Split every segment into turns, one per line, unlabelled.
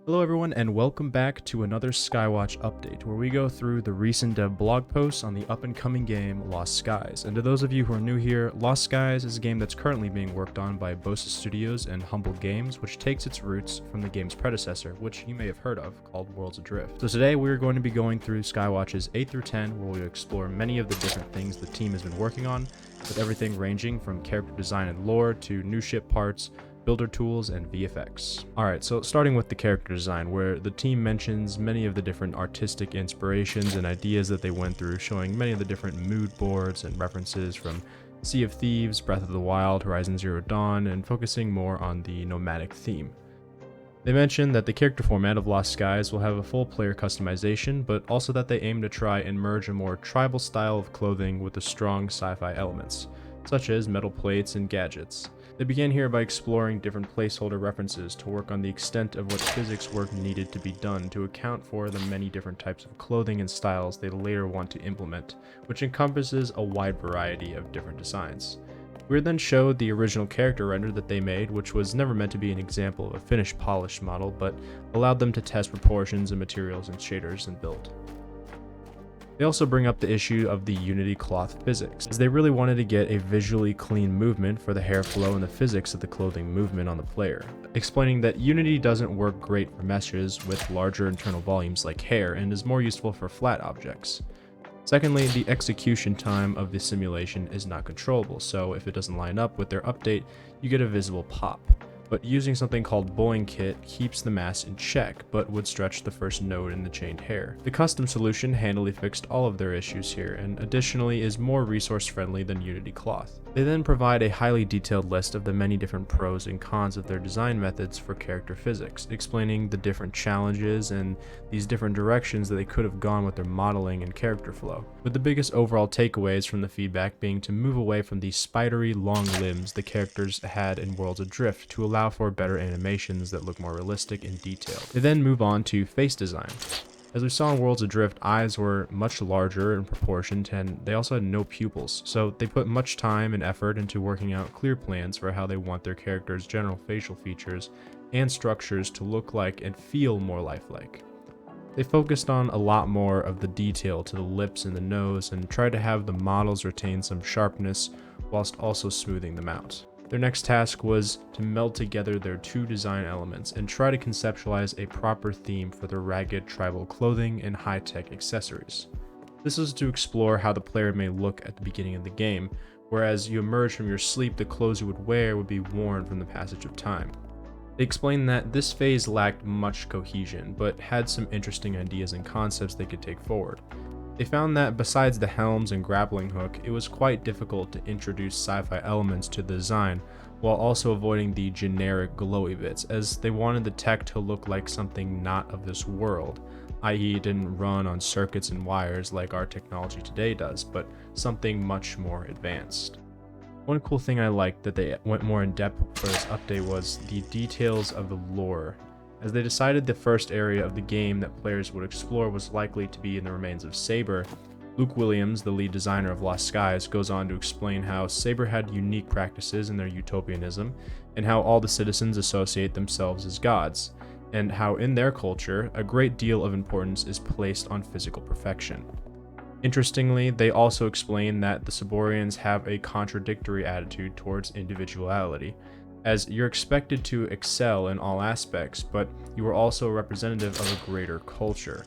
Hello everyone and welcome back to another Skywatch update where we go through the recent dev blog posts on the up and coming game Lost Skies. And to those of you who are new here, Lost Skies is a game that's currently being worked on by Bossa Studios and Humble Games, which takes its roots from the game's predecessor, which you may have heard of, called Worlds Adrift. So today we're going to be going through Skywatches 8 through 10, where we'll explore many of the different things the team has been working on, with everything ranging from character design and lore to new ship parts, builder tools, and VFX. Alright, so starting with the character design, where the team mentions many of the different artistic inspirations and ideas that they went through, showing many of the different mood boards and references from Sea of Thieves, Breath of the Wild, Horizon Zero Dawn, and focusing more on the nomadic theme. They mentioned that the character format of Lost Skies will have a full player customization, but also that they aim to try and merge a more tribal style of clothing with the strong sci-fi elements, such as metal plates and gadgets. They began here by exploring different placeholder references to work on the extent of what physics work needed to be done to account for the many different types of clothing and styles they later want to implement, which encompasses a wide variety of different designs. We were then showed the original character render that they made, which was never meant to be an example of a finished polished model, but allowed them to test proportions and materials and shaders and build. They also bring up the issue of the Unity cloth physics, as they really wanted to get a visually clean movement for the hair flow and the physics of the clothing movement on the player, explaining that Unity doesn't work great for meshes with larger internal volumes like hair and is more useful for flat objects. Secondly, the execution time of the simulation is not controllable, so if it doesn't line up with their update, you get a visible pop. But using something called Boeing Kit keeps the mass in check, but would stretch the first node in the chained hair. The custom solution handily fixed all of their issues here, and additionally is more resource friendly than Unity Cloth. They then provide a highly detailed list of the many different pros and cons of their design methods for character physics, explaining the different challenges and these different directions that they could have gone with their modeling and character flow, with the biggest overall takeaways from the feedback being to move away from the spidery long limbs the characters had in Worlds Adrift to allow for better animations that look more realistic and detailed. They then move on to face design. As we saw in Worlds Adrift, eyes were much larger in proportion and they also had no pupils, so they put much time and effort into working out clear plans for how they want their characters' general facial features and structures to look like and feel more lifelike. They focused on a lot more of the detail to the lips and the nose and tried to have the models retain some sharpness whilst also smoothing them out. Their next task was to meld together their two design elements and try to conceptualize a proper theme for their ragged tribal clothing and high-tech accessories. This is to explore how the player may look at the beginning of the game, whereas you emerge from your sleep, the clothes you would wear would be worn from the passage of time. They explained that this phase lacked much cohesion, but had some interesting ideas and concepts they could take forward. They found that besides the helms and grappling hook, it was quite difficult to introduce sci-fi elements to the design, while also avoiding the generic glowy bits, as they wanted the tech to look like something not of this world, i.e. it didn't run on circuits and wires like our technology today does, but something much more advanced. One cool thing I liked that they went more in depth for this update was the details of the lore, as they decided the first area of the game that players would explore was likely to be in the remains of Saber. Luke Williams, the lead designer of Lost Skies, goes on to explain how Saber had unique practices in their utopianism, and how all the citizens associate themselves as gods, and how in their culture, a great deal of importance is placed on physical perfection. Interestingly, they also explain that the Saborians have a contradictory attitude towards individuality, as you're expected to excel in all aspects, but you are also a representative of a greater culture.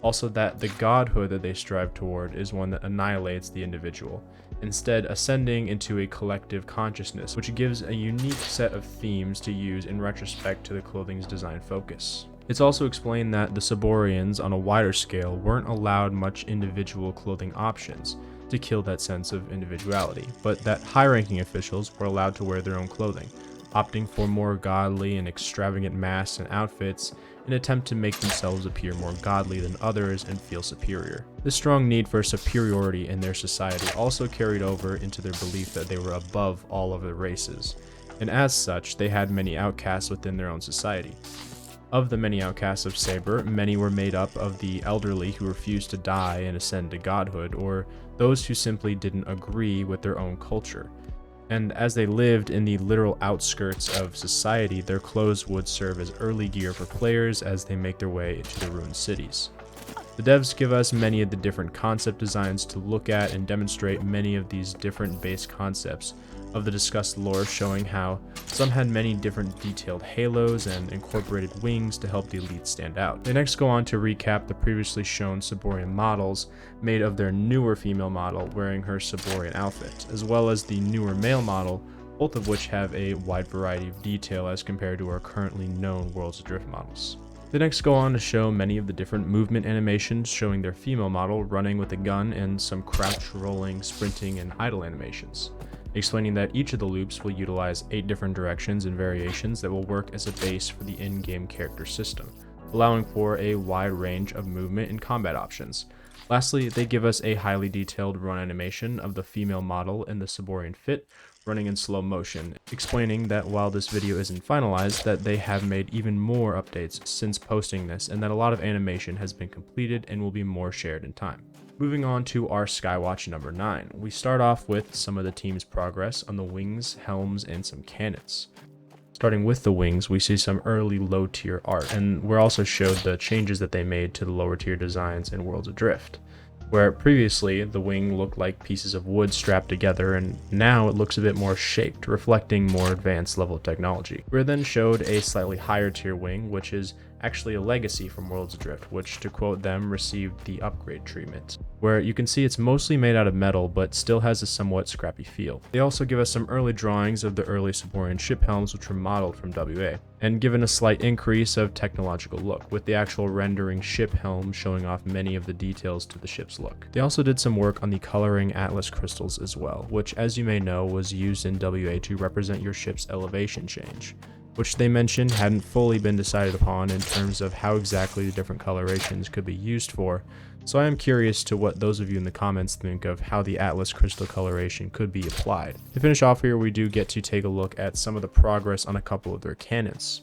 Also that the godhood that they strive toward is one that annihilates the individual, instead ascending into a collective consciousness, which gives a unique set of themes to use in retrospect to the clothing's design focus. It's also explained that the Saborians on a wider scale weren't allowed much individual clothing options to kill that sense of individuality, but that high-ranking officials were allowed to wear their own clothing, opting for more godly and extravagant masks and outfits in an attempt to make themselves appear more godly than others and feel superior. This strong need for superiority in their society also carried over into their belief that they were above all other races, and as such, they had many outcasts within their own society. Of the many outcasts of Saber, many were made up of the elderly who refused to die and ascend to godhood, or those who simply didn't agree with their own culture. and as they lived in the literal outskirts of society, their clothes would serve as early gear for players as they make their way into the ruined cities. The devs give us many of the different concept designs to look at and demonstrate many of these different base concepts of the discussed lore, showing how some had many different detailed halos and incorporated wings to help the elite stand out. They next go on to recap the previously shown Saborian models made of their newer female model wearing her Saborian outfit, as well as the newer male model, both of which have a wide variety of detail as compared to our currently known Worlds Adrift models. They next go on to show many of the different movement animations, showing their female model running with a gun and some crouch, rolling, sprinting, and idle animations, explaining that each of the loops will utilize 8 different directions and variations that will work as a base for the in-game character system, allowing for a wide range of movement and combat options. Lastly, they give us a highly detailed run animation of the female model in the Saborian fit, running in slow motion, explaining that while this video isn't finalized, that they have made even more updates since posting this, and that a lot of animation has been completed and will be more shared in time. Moving on to our Skywatch number 9, we start off with some of the team's progress on the wings, helms, and some cannons. Starting with the wings, we see some early low tier art, and we're also showed the changes that they made to the lower tier designs in Worlds Adrift, where previously the wing looked like pieces of wood strapped together, and now it looks a bit more shaped, reflecting more advanced level of technology. We're then showed a slightly higher tier wing, which is actually a legacy from Worlds Adrift, which, to quote them, received the upgrade treatment, where you can see it's mostly made out of metal but still has a somewhat scrappy feel. They also give us some early drawings of the early Saborian ship helms, which were modeled from WA, and given a slight increase of technological look, with the actual rendering ship helm showing off many of the details to the ship's look. They also did some work on the coloring Atlas crystals as well, which, as you may know, was used in WA to represent your ship's elevation change, which they mentioned hadn't fully been decided upon in terms of how exactly the different colorations could be used for, so I am curious to what those of you in the comments think of how the Atlas crystal coloration could be applied. To finish off here, we do get to take a look at some of the progress on a couple of their cannons.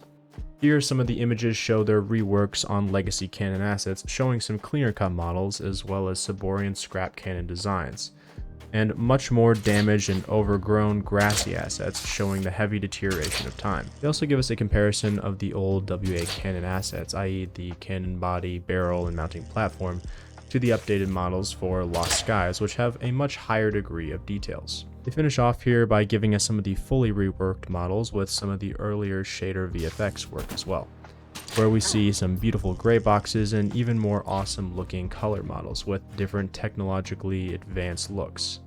Here, some of the images show their reworks on legacy cannon assets, showing some cleaner cut models as well as Saborian scrap cannon designs, and much more damaged and overgrown grassy assets, showing the heavy deterioration of time. They also give us a comparison of the old WA cannon assets, i.e. the cannon body, barrel, and mounting platform, to the updated models for Lost Skies, which have a much higher degree of details. They finish off here by giving us some of the fully reworked models with some of the earlier shader VFX work as well, where we see some beautiful gray boxes and even more awesome looking color models with different technologically advanced looks.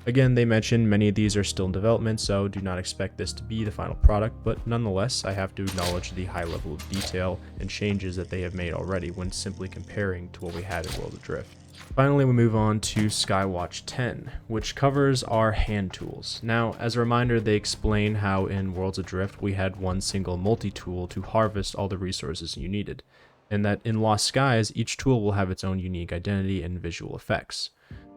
Again, they mentioned many of these are still in development, so do not expect this to be the final product, but nonetheless, I have to acknowledge the high level of detail and changes that they have made already when simply comparing to what we had in World Adrift. Finally, we move on to Skywatch 10, which covers our hand tools. Now, as a reminder, they explain how in Worlds Adrift we had one single multi-tool to harvest all the resources you needed, and that in Lost Skies, each tool will have its own unique identity and visual effects.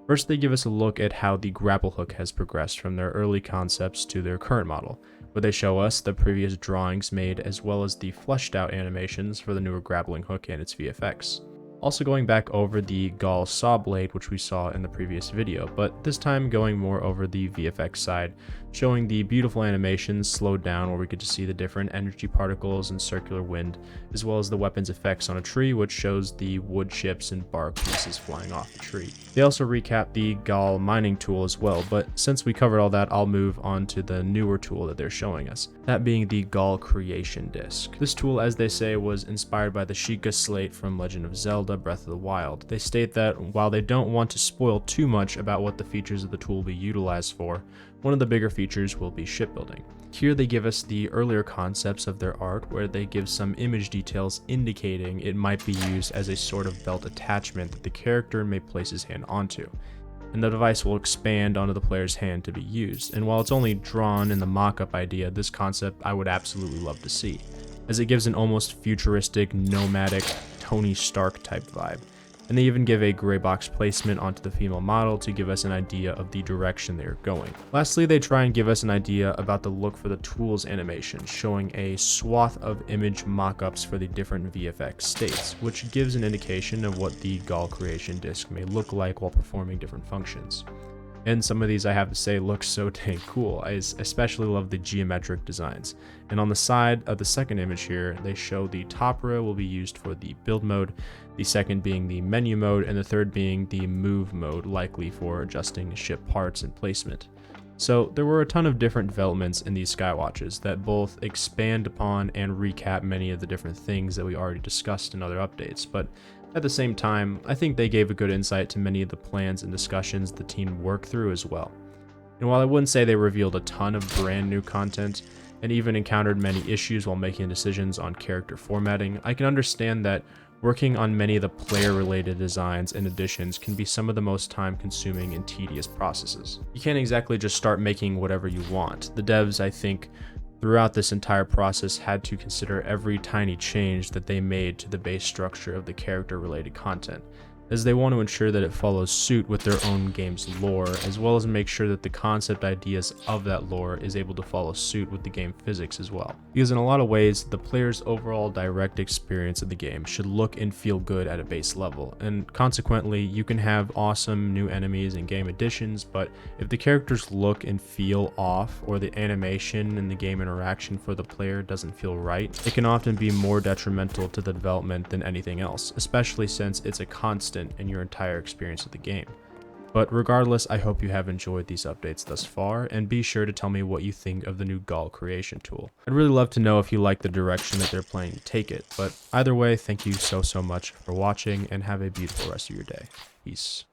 First, they give us a look at how the grapple hook has progressed from their early concepts to their current model, where they show us the previous drawings made as well as the fleshed out animations for the newer grappling hook and its VFX. Also going back over the Gaul saw blade, which we saw in the previous video, but this time going more over the VFX side, showing the beautiful animations slowed down where we get to see the different energy particles and circular wind, as well as the weapons effects on a tree, which shows the wood chips and bark pieces flying off the tree. They also recap the Gaul mining tool as well, but since we covered all that, I'll move on to the newer tool that they're showing us, that being the Gaul creation disc. This tool, as they say, was inspired by the Sheikah slate from Legend of Zelda Breath of the Wild. They state that while they don't want to spoil too much about what the features of the tool will be utilized for, one of the bigger features will be shipbuilding. Here they give us the earlier concepts of their art, where they give some image details indicating it might be used as a sort of belt attachment that the character may place his hand onto, and the device will expand onto the player's hand to be used. And while it's only drawn in the mock-up idea, this concept I would absolutely love to see, as it gives an almost futuristic, nomadic, Tony Stark type vibe. And they even give a gray box placement onto the female model to give us an idea of the direction they are going. Lastly, they try and give us an idea about the look for the tools animation, showing a swath of image mock-ups for the different VFX states, which gives an indication of what the Gaul creation disc may look like while performing different functions. And some of these, I have to say, look so dang cool. I especially love the geometric designs. And on the side of the second image here, they show the top row will be used for the build mode, the second being the menu mode, and the third being the move mode, likely for adjusting ship parts and placement. So there were a ton of different developments in these Skywatches that both expand upon and recap many of the different things that we already discussed in other updates, but at the same time, I think they gave a good insight to many of the plans and discussions the team worked through as well. And while I wouldn't say they revealed a ton of brand new content, and even encountered many issues while making decisions on character formatting, I can understand that working on many of the player-related designs and additions can be some of the most time-consuming and tedious processes. You can't exactly just start making whatever you want. The devs, I think, throughout this entire process had to consider every tiny change that they made to the base structure of the character-related content, as they want to ensure that it follows suit with their own game's lore, as well as make sure that the concept ideas of that lore is able to follow suit with the game physics as well. Because in a lot of ways, the player's overall direct experience of the game should look and feel good at a base level, and consequently, you can have awesome new enemies and game additions, but if the characters look and feel off, or the animation and the game interaction for the player doesn't feel right, it can often be more detrimental to the development than anything else, especially since it's a constant in your entire experience of the game. But regardless, I hope you have enjoyed these updates thus far, and be sure to tell me what you think of the new Gall creation tool. I'd really love to know if you like the direction that they're planning to take it, but either way, thank you so much for watching, and have a beautiful rest of your day. Peace.